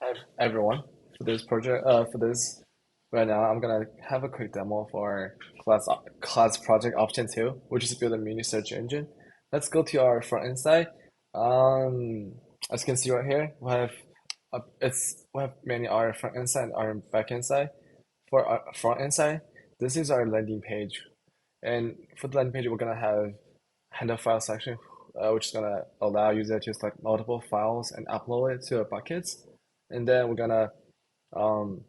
Hi everyone. For this right now, I'm gonna have a quick demo for class project option two, which is build a mini search engine. Let's go to our front end side. Um, as you can see right here, we have many our front end side and our back end side. For our front end side, this is our landing page, and for the landing page, we're gonna have handle file section, which is gonna allow user to select multiple files and upload it to a buckets. And then we're gonna um,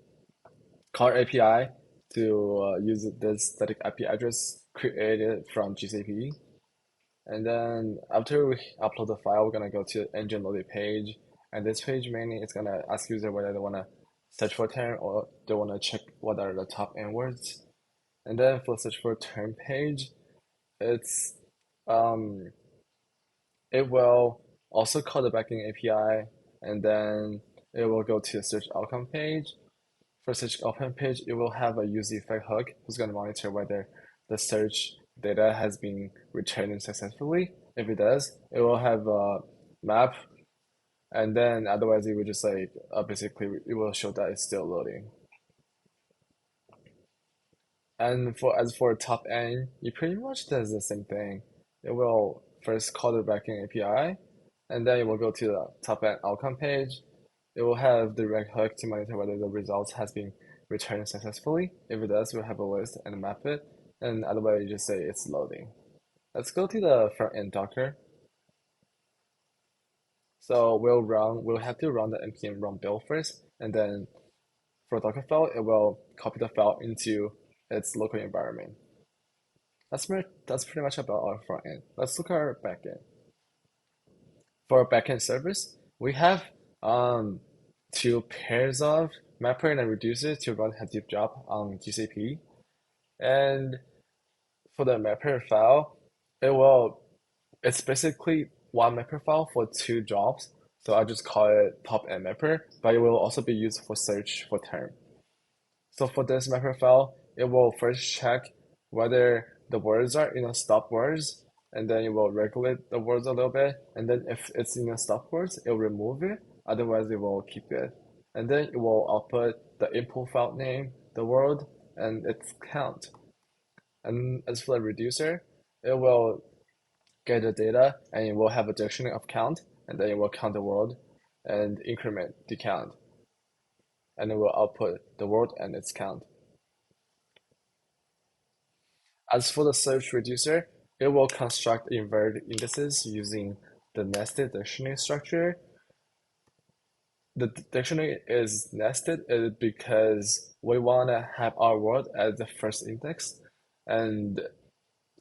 call API to use this static IP address created from GCP. And then after we upload the file, we're gonna go to the engine loaded page. And this page mainly is gonna ask user whether they wanna search for a term or they wanna check what are the top end words. And then for search for term page, it's um, it will also call the backend API, and then it will go to the search outcome page. For search outcome page, it will have a use effect hook who's going to monitor whether the search data has been returned successfully. If it does, it will have a map, and then otherwise it will just basically it will show that it's still loading. And for as for top end, it pretty much does the same thing. It will first call the backend API, and then it will go to the top end outcome page. It will have the direct hook to monitor whether the results has been returned successfully. If it does, we'll have a list and map it. And otherwise, you just say it's loading. Let's go to the front end Docker. So we'll have to run the npm run build first, and then for Docker file, it will copy the file into its local environment. That's pretty much about our front end. Let's look at our back end. For our backend service, we have um, two pairs of mapper and reducer to run Hadoop job on GCP. And for the mapper file, it's basically one mapper file for two jobs. So I just call it top end mapper, but it will also be used for search for term. So for this mapper file, it will first check whether the words are in a stop words, and then it will regulate the words a little bit. And then if it's in a stop words, it will remove it. Otherwise, it will keep it. And then it will output the input file name, the word, and its count. And as for the reducer, it will get the data and it will have a dictionary of count, and then it will count the word and increment the count. And it will output the word and its count. As for the search reducer, it will construct inverted indices using the nested dictionary structure. The dictionary is nested because we want to have our word as the first index, and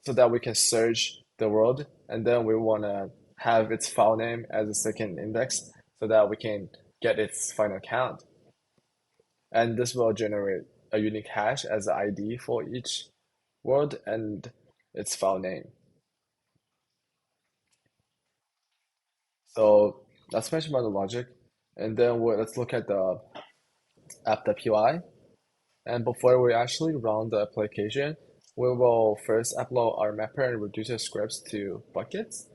so that we can search the word, and then we want to have its file name as the second index so that we can get its final count. And this will generate a unique hash as the ID for each word and its file name. So that's much about the logic. And then let's look at the app.py. And before we actually run the application, we will first upload our mapper and reducer scripts to buckets.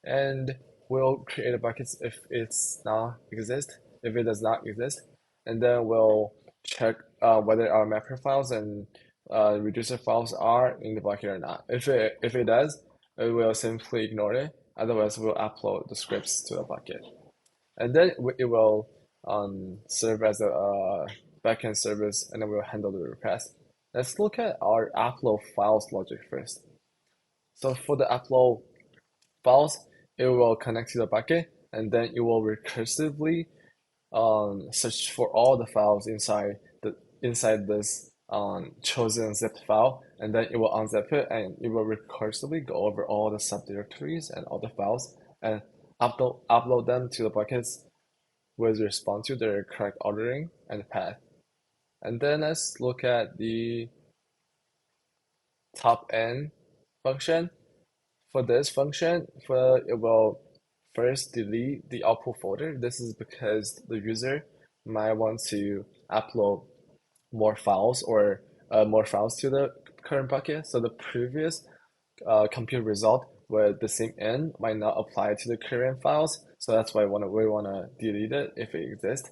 And we'll create a buckets if it's not exist, if it does not exist. And then we'll check whether our mapper files and reducer files are in the bucket or not. If it does, we will simply ignore it. Otherwise, we'll upload the scripts to a bucket. And then it will serve as a backend service, and then we'll handle the request. Let's look at our upload files logic first. So for the upload files, it will connect to the bucket, and then it will recursively search for all the files inside this chosen zipped file, and then it will unzip it, and it will recursively go over all the subdirectories and all the files and upload them to the buckets with respect to their correct ordering and path. And then let's look at the top end function. For this function, it will first delete the output folder. This is because the user might want to upload more files to the current bucket. So the previous compute result with the same n might not apply to the current files. So that's why we wanna delete it if it exists.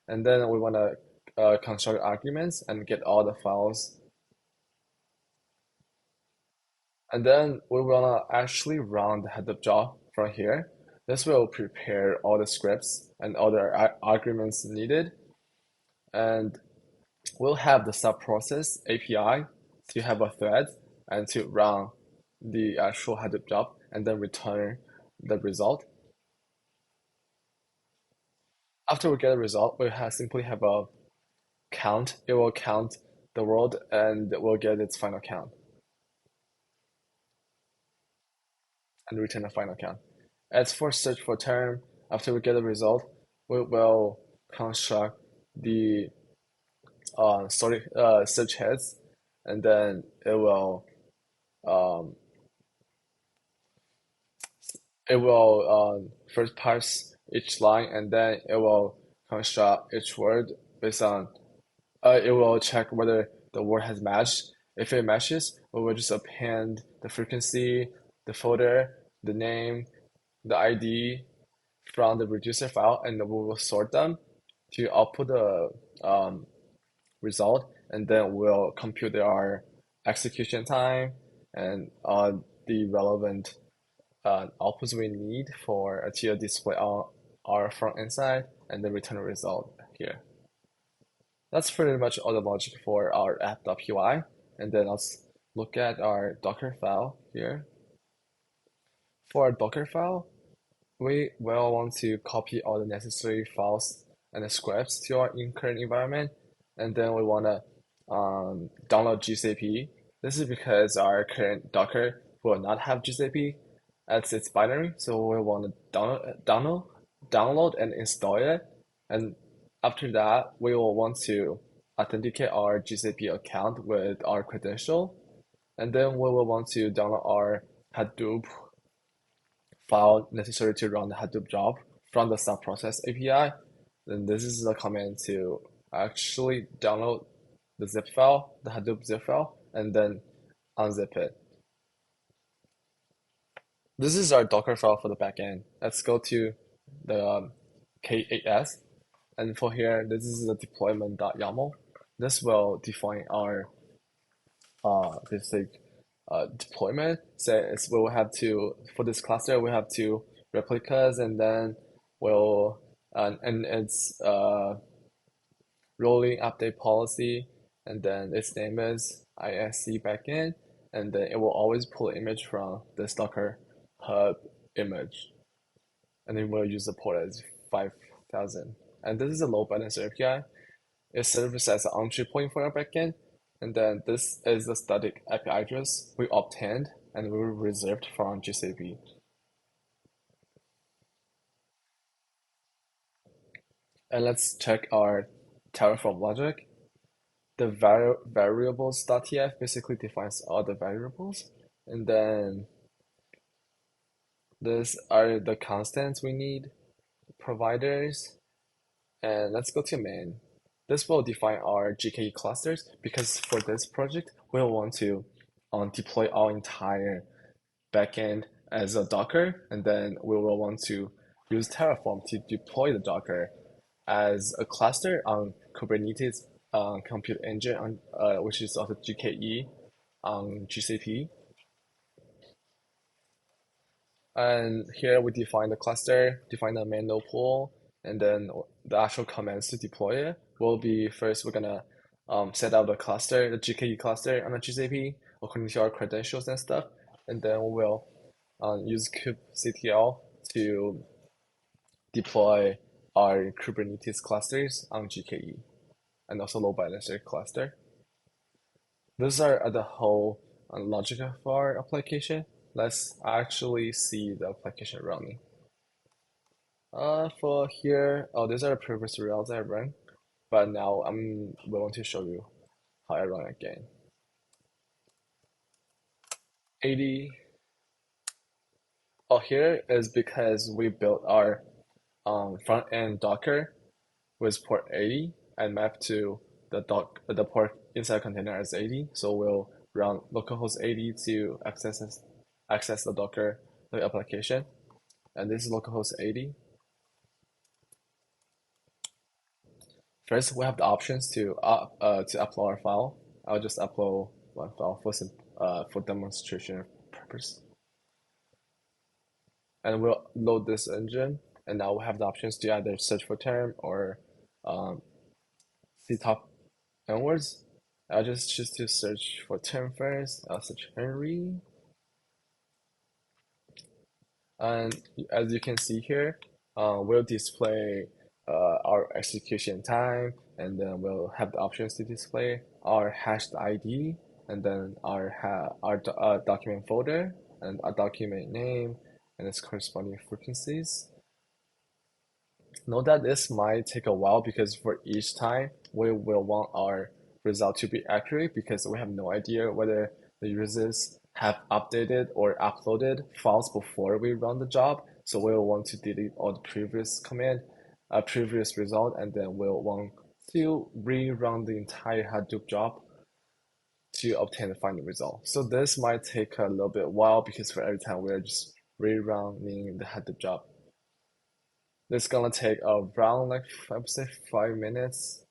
And then we want to construct arguments and get all the files. And then we want to actually run the headup job from here. This will prepare all the scripts and all the arguments needed. And we'll have the sub-process API to have a thread and to run the actual headup job and then return the result. After we get a result, we simply have a count. It will count the world and we'll get its final count and return a final count. As for search for term, after we get the result, we will construct the search heads, and then um, it will first parse each line, and then it will construct each word based on it will check whether the word has matched. If it matches, we will just append the frequency, the folder, the name, the ID from the reducer file, and we will sort them to output the result, and then we'll compute our execution time and the relevant outputs we need for to display our front end side and then return a result here. That's pretty much all the logic for our app.py. And then let's look at our Docker file here. For our Docker file, we will want to copy all the necessary files and the scripts to our current environment. And then we want to download GCP. This is because our current Docker will not have GCP as its binary. So we want to download and install it. And after that, we will want to authenticate our GCP account with our credential. And then we will want to download our Hadoop file necessary to run the Hadoop job from the sub-process API. Then this is the command to actually download the zip file, the Hadoop zip file, and then unzip it. This is our Docker file for the backend. Let's go to the K8s. And for here, this is the deployment.yaml. This will define our basic deployment. So we will have to, for this cluster, we have two replicas, and then we'll, and it's rolling update policy, and then its name is ISC backend, and then it will always pull image from this Docker hub image. And then we'll use the port as 5000. And this is a load balancer API. It serves as an entry point for our backend. And then this is the static IP address we obtained and we reserved from GCP. And let's check our Terraform logic. The variables.tf basically defines all the variables. And then these are the constants we need, providers. And let's go to main. This will define our GKE clusters because for this project, we'll want to deploy our entire backend as a Docker, and then we will want to use Terraform to deploy the Docker as a cluster on Kubernetes compute engine, which is also GKE on GCP. And here we define the cluster, define the main node pool, and then the actual commands to deploy it will be first we're gonna set up the cluster, the GKE cluster on the GCP according to our credentials and stuff, and then we will use kubectl to deploy our Kubernetes clusters on GKE and also load balancer cluster. Those are the whole logic of our application. Let's actually see the application running. For here, these are the previous rails I run, but now I'm going to show you how I run again. 80. Oh, here is because we built our front end Docker with port 80 and mapped to the port inside container as 80. So we'll run localhost 80 to access the Docker application, and this is localhost 80. First, we have the options to upload our file. I'll just upload one file for demonstration purpose, and we'll load this engine. And now we have the options to either search for term or um, see top onwards. I'll just choose to search for term first. I'll search Henry, and as you can see here, we'll display our execution time, and then we'll have the options to display our hashed ID, and then our document folder, and our document name, and its corresponding frequencies. Note that this might take a while because for each time we will want our result to be accurate because we have no idea whether the users have updated or uploaded files before we run the job. So we'll want to delete all the previous result, and then we'll want to rerun the entire Hadoop job to obtain the final result. So this might take a little bit while because for every time we're just rerunning the Hadoop job. It's gonna take around like I would say 5 minutes.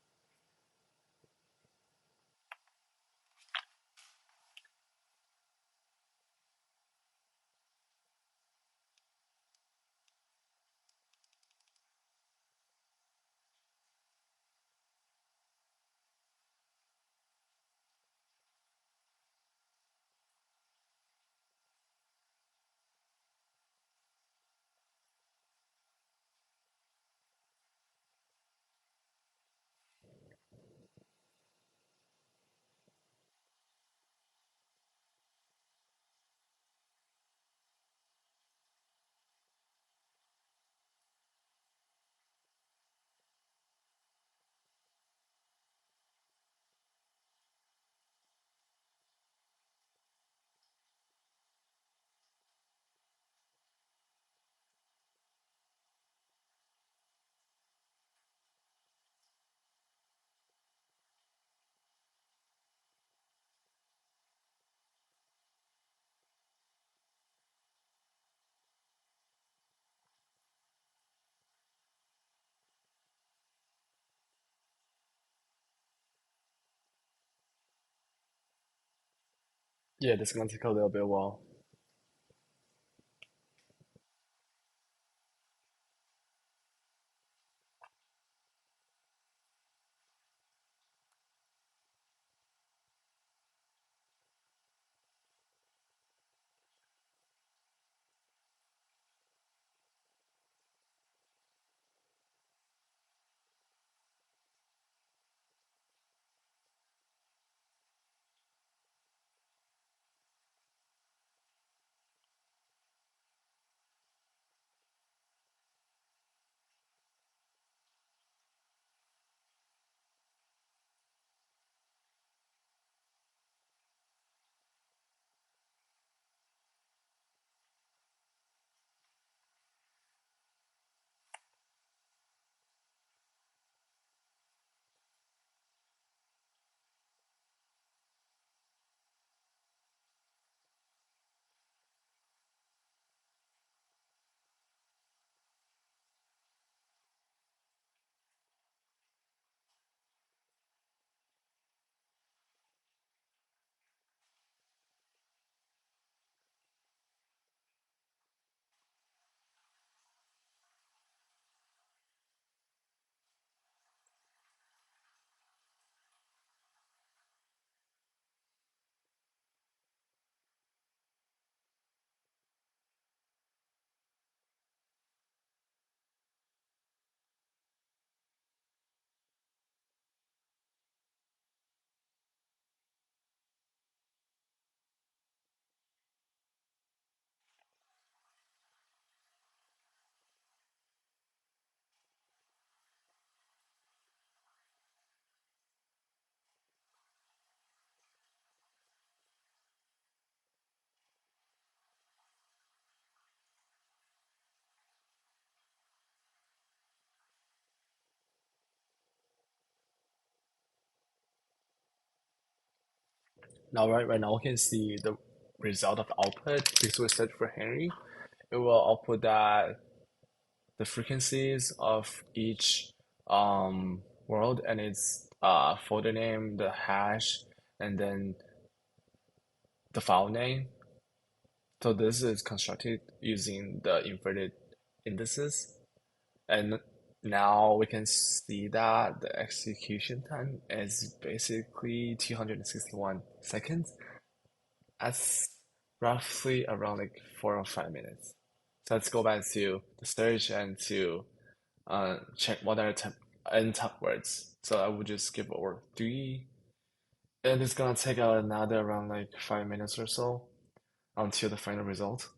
Yeah, this is gonna take a little bit while. Now, right now, we can see the result of the output because we search for Henry. It will output that the frequencies of each world and its folder name, the hash, and then the file name. So this is constructed using the inverted indices. And now we can see that the execution time is basically 261 seconds. That's roughly around like 4 or 5 minutes. So let's go back to the search and to check what are end top words. So I would just give a word three, and it's gonna take another around like 5 minutes or so until the final result.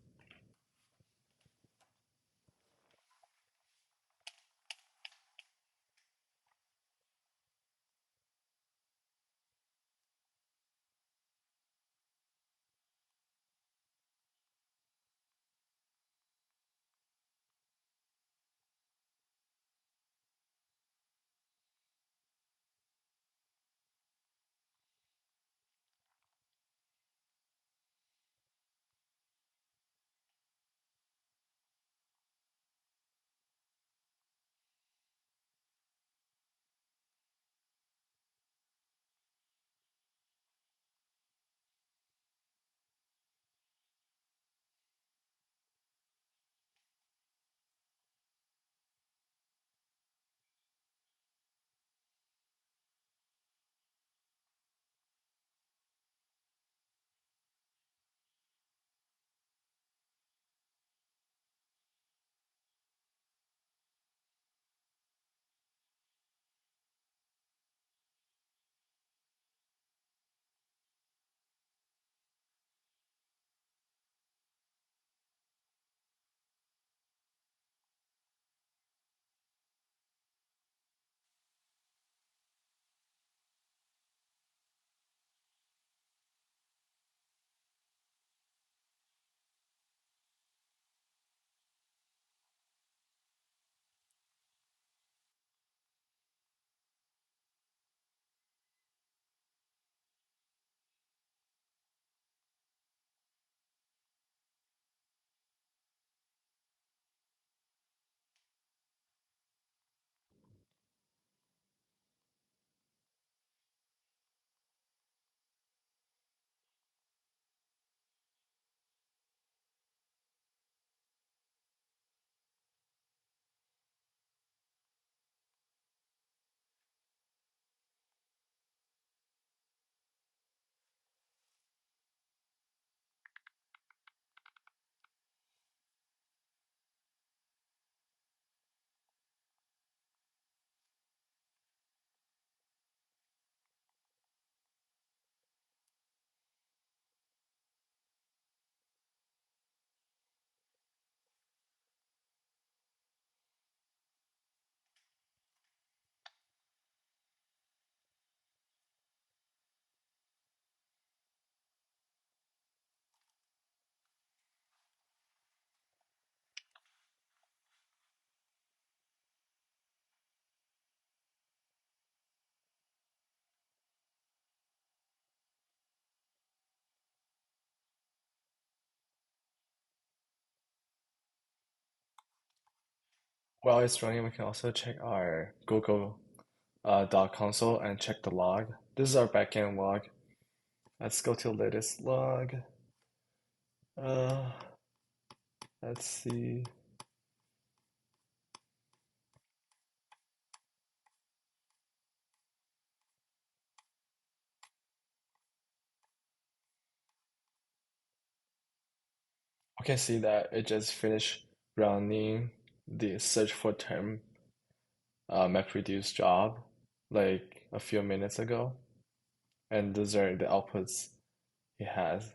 While it's running, we can also check our Google dot console and check the log. This is our backend log. Let's go to latest log. Uh, let's see. We can see that it just finished running the search for term MapReduce job like a few minutes ago. And those are the outputs it has.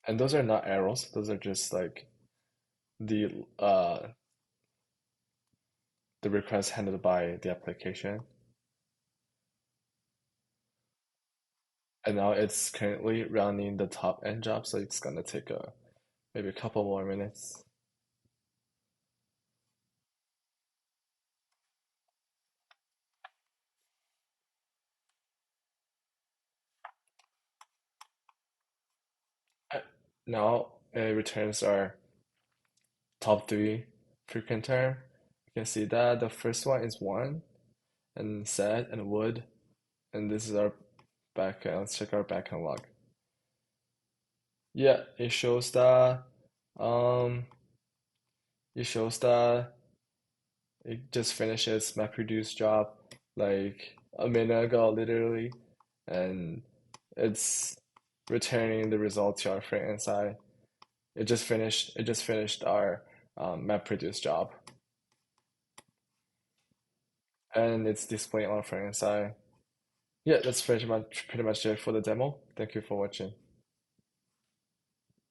And those are not arrows, those are just like the request handled by the application. And now it's currently running the top end job, so it's gonna take maybe a couple more minutes. Uh, Now it returns our top three frequent term. You can see that the first one is one and set and would, and this is our backend. Let's check our backend log. Yeah, um it shows that it just finished its MapReduce job like a minute ago, literally, and it's returning the results to our front end side. It just finished our MapReduce job, and it's displaying on our front end side. Yeah, that's pretty much it for the demo. Thank you for watching.